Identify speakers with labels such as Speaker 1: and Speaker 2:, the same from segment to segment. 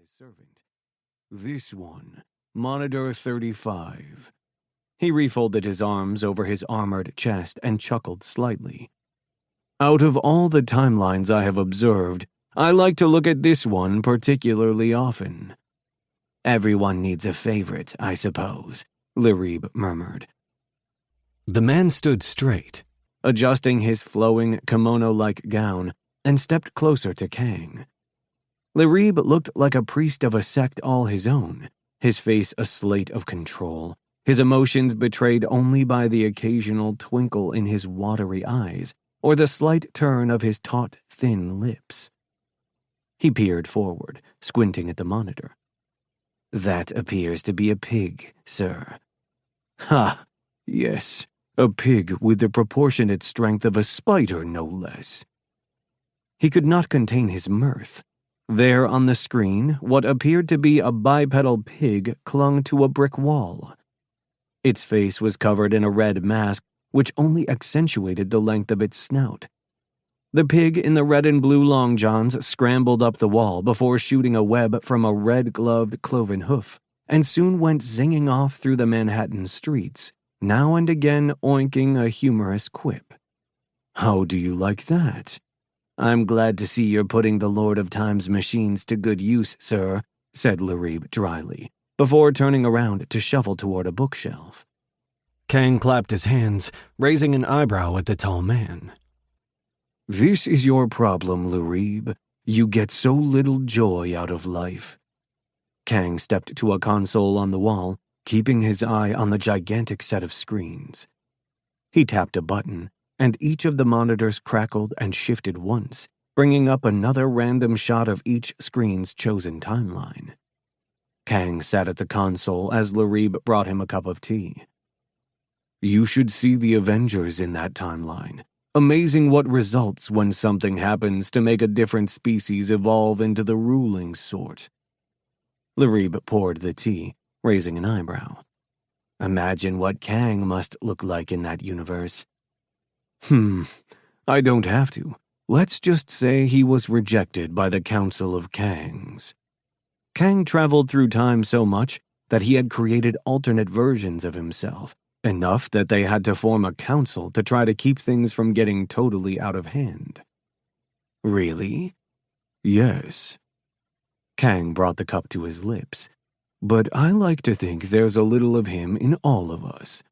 Speaker 1: his servant. "This one, Monitor 35. He refolded his arms over his armored chest and chuckled slightly. "Out of all the timelines I have observed, I like to look at this one particularly often." "Everyone needs a favorite, I suppose," Lirib murmured. The man stood straight, adjusting his flowing kimono-like gown, and stepped closer to Kang. Lirib looked like a priest of a sect all his own, his face a slate of control, his emotions betrayed only by the occasional twinkle in his watery eyes or the slight turn of his taut, thin lips. He peered forward, squinting at the monitor. "That appears to be a pig, sir." "Ha! Yes, a pig with the proportionate strength of a spider, no less." He could not contain his mirth. There on the screen, what appeared to be a bipedal pig clung to a brick wall. Its face was covered in a red mask, which only accentuated the length of its snout. The pig in the red and blue long johns scrambled up the wall before shooting a web from a red-gloved cloven hoof, and soon went zinging off through the Manhattan streets, now and again oinking a humorous quip. "How do you like that?" "I'm glad to see you're putting the Lord of Time's machines to good use, sir," said Lirib dryly, before turning around to shuffle toward a bookshelf. Kang clapped his hands, raising an eyebrow at the tall man. "This is your problem, Lirib. You get so little joy out of life." Kang stepped to a console on the wall, keeping his eye on the gigantic set of screens. He tapped a button, and each of the monitors crackled and shifted once, bringing up another random shot of each screen's chosen timeline. Kang sat at the console as Lirib brought him a cup of tea. "You should see the Avengers in that timeline. Amazing what results when something happens to make a different species evolve into the ruling sort." Lirib poured the tea, raising an eyebrow. "Imagine what Kang must look like in that universe." I don't have to. Let's just say he was rejected by the Council of Kangs. Kang traveled through time so much that he had created alternate versions of himself, enough that they had to form a council to try to keep things from getting totally out of hand. "Really?" "Yes." Kang brought the cup to his lips. "But I like to think there's a little of him in all of us."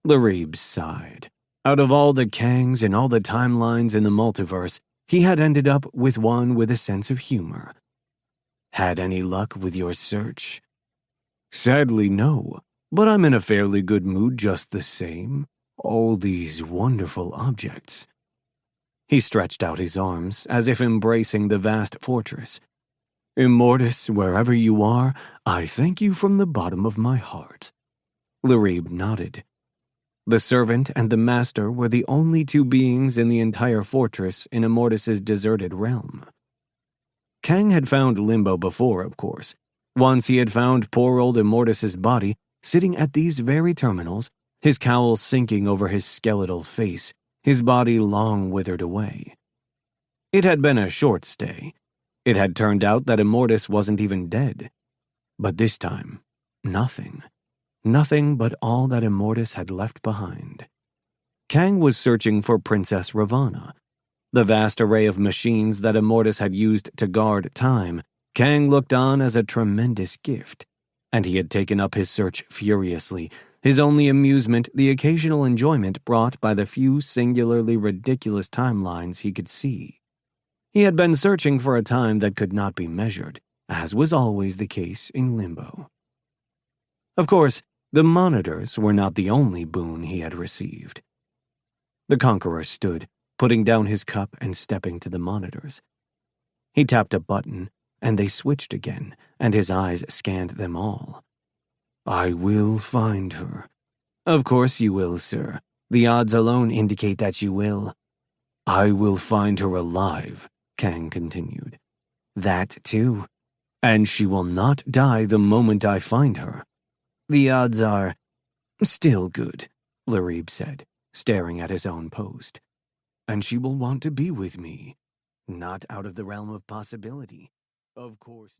Speaker 1: Lirib sighed. Out of all the Kangs and all the timelines in the multiverse, he had ended up with one with a sense of humor. "Had any luck with your search?" "Sadly, no, but I'm in a fairly good mood just the same. All these wonderful objects." He stretched out his arms, as if embracing the vast fortress. "Immortus, wherever you are, I thank you from the bottom of my heart." Lirib nodded. The servant and the master were the only two beings in the entire fortress in Immortus's deserted realm. Kang had found Limbo before, of course. Once he had found poor old Immortus's body sitting at these very terminals, his cowl sinking over his skeletal face, his body long withered away. It had been a short stay. It had turned out that Immortus wasn't even dead. But this time, nothing. Nothing but all that Immortus had left behind. Kang was searching for Princess Ravana. The vast array of machines that Immortus had used to guard time, Kang looked on as a tremendous gift, and he had taken up his search furiously, his only amusement the occasional enjoyment brought by the few singularly ridiculous timelines he could see. He had been searching for a time that could not be measured, as was always the case in Limbo. Of course, the monitors were not the only boon he had received. The Conqueror stood, putting down his cup and stepping to the monitors. He tapped a button, and they switched again, and his eyes scanned them all. "I will find her." "Of course you will, sir. The odds alone indicate that you will." "I will find her alive," Kang continued. "That too. And she will not die the moment I find her." "The odds are still good," Lirib said, staring at his own post. "And she will want to be with me. Not out of the realm of possibility. Of course."